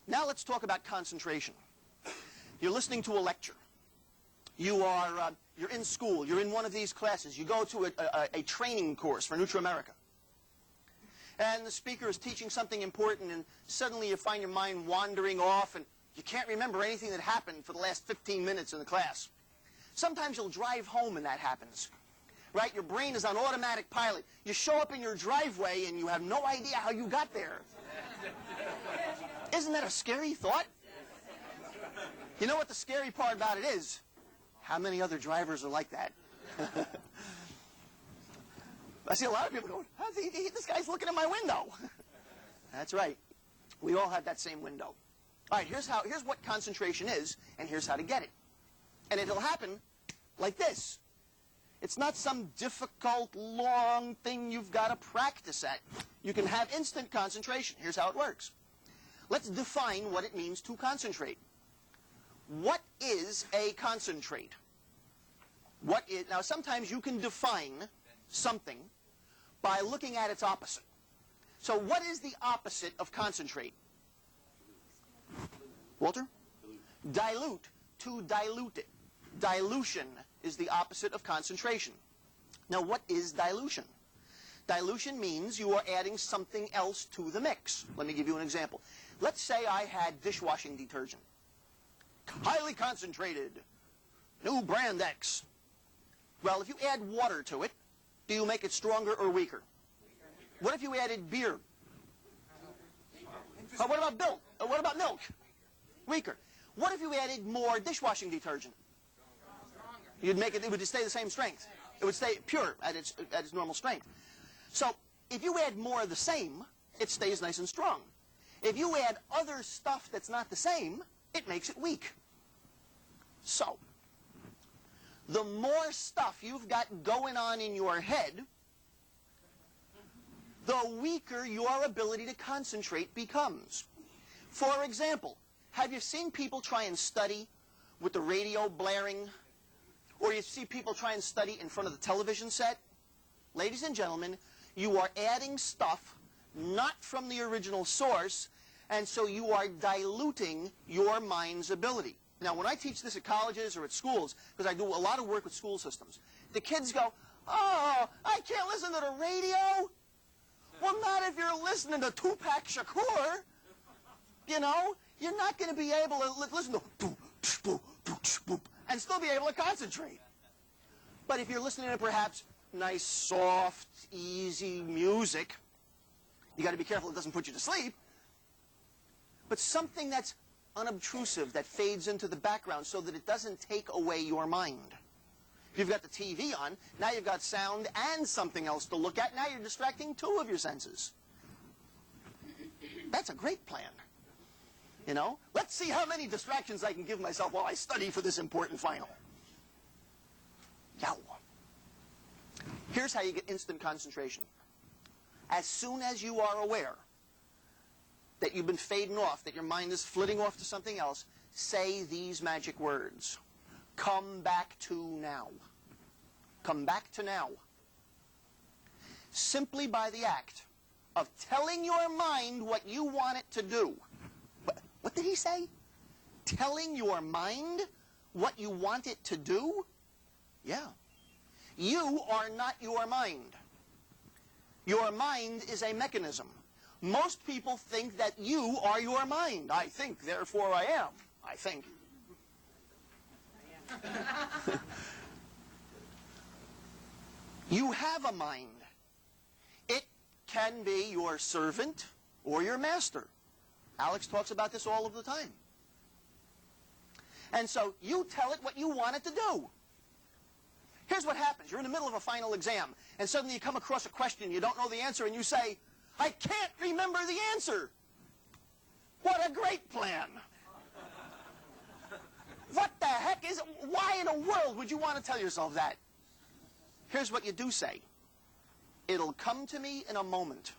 Now let's talk about concentration. You're listening to a lecture. You're in school. You're in one of these classes. You go to a training course for Nutri-America. And the speaker is teaching something important, and suddenly you find your mind wandering off, and you can't remember anything that happened for the last 15 minutes in the class. Sometimes you'll drive home and that happens. Right? Your brain is on automatic pilot. You show up in your driveway and you have no idea how you got there. Isn't that a scary thought? You know what the scary part about it is? How many other drivers are like that? I see a lot of people going, this guy's looking at my window. That's right. We all have that same window. All right, here's what concentration is, and here's how to get it. And it'll happen like this. It's not some difficult, long thing you've got to practice at. You can have instant concentration. Here's how it works. Let's define what it means to concentrate. What is a concentrate? Now, sometimes you can define something by looking at its opposite. So what is the opposite of concentrate? Walter? Dilute. To dilute it. Dilution is the opposite of concentration. Now, what is dilution? Dilution means you are adding something else to the mix. Let me give you an example. Let's say I had dishwashing detergent. Highly concentrated. New brand X. Well, if you add water to it, do you make it stronger or weaker? What if you added beer? What about milk? What about milk? Weaker. What if you added more dishwashing detergent? You'd make it. It would stay the same strength. It would stay pure at its normal strength. So if you add more of the same, it stays nice and strong. If you add other stuff that's not the same, it makes it weak. So the more stuff you've got going on in your head, the weaker your ability to concentrate becomes. For example, have you seen people try and study with the radio blaring? Or you see people try and study in front of the television set? Ladies and gentlemen, you are adding stuff not from the original source, and so you are diluting your mind's ability. Now, when I teach this at colleges or at schools, because I do a lot of work with school systems, the kids go, oh, I can't listen to the radio. Well, not if you're listening to Tupac Shakur. You know, you're not going to be able to listen to boop, boop, boop, boop, and still be able to concentrate. But if you're listening to perhaps nice, soft, easy music, you got to be careful it doesn't put you to sleep. But something that's unobtrusive, that fades into the background so that it doesn't take away your mind. If you've got the TV on, now you've got sound and something else to look at. Now you're distracting two of your senses. That's a great plan. You know, let's see how many distractions I can give myself while I study for this important final. Yow. Here's how you get instant concentration. As soon as you are aware that you've been fading off, that your mind is flitting off to something else, say these magic words. Come back to now. Come back to now. Simply by the act of telling your mind what you want it to do. What did he say? Telling your mind what you want it to do? Yeah. You are not your mind. Your mind is a mechanism. Most people think that you are your mind. I think, therefore I am. I think. You have a mind. It can be your servant or your master. Alex talks about this all of the time. And so you tell it what you want it to do. Here's what happens. You're in the middle of a final exam, and suddenly you come across a question, you don't know the answer, and you say, I can't remember the answer. What a great plan. What the heck is it? Why in the world would you want to tell yourself that? Here's what you do say. It'll come to me in a moment.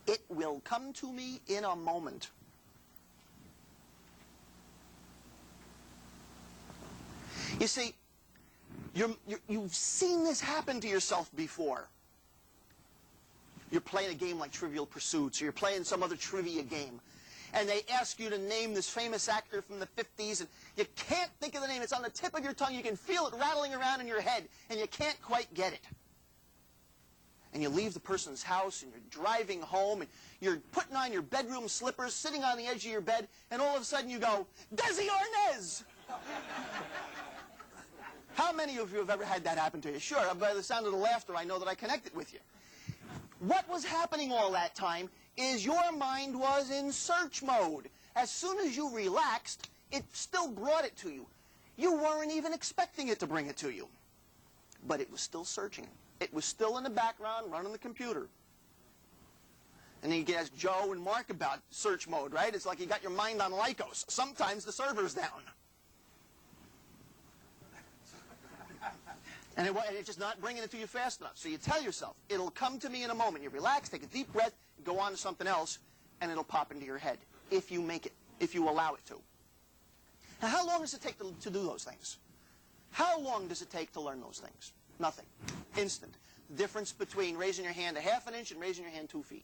It will come to me in a moment. You see, you've seen this happen to yourself before. You're playing a game like Trivial Pursuit, or you're playing some other trivia game, and they ask you to name this famous actor from the 50s, and you can't think of the name. It's on the tip of your tongue. You can feel it rattling around in your head, and you can't quite get it. And you leave the person's house, and you're driving home, and you're putting on your bedroom slippers, sitting on the edge of your bed, and all of a sudden you go, Desi Arnaz! How many of you have ever had that happen to you? Sure, by the sound of the laughter, I know that I connected with you. What was happening all that time is your mind was in search mode. As soon as you relaxed, it still brought it to you. You weren't even expecting it to bring it to you. But it was still searching. It was still in the background running the computer. And then you can ask Joe and Mark about search mode, right? It's like you got your mind on Lycos. Sometimes the server's down. And it's just not bringing it to you fast enough. So you tell yourself, it'll come to me in a moment. You relax, take a deep breath, go on to something else, and it'll pop into your head if you make it, if you allow it to. Now, how long does it take to do those things? How long does it take to learn those things? Nothing. Instant. The difference between raising your hand a half an inch and raising your hand 2 feet.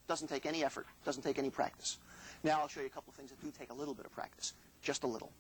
Doesn't take any effort. Doesn't take any practice. Now I'll show you a couple of things that do take a little bit of practice. Just a little.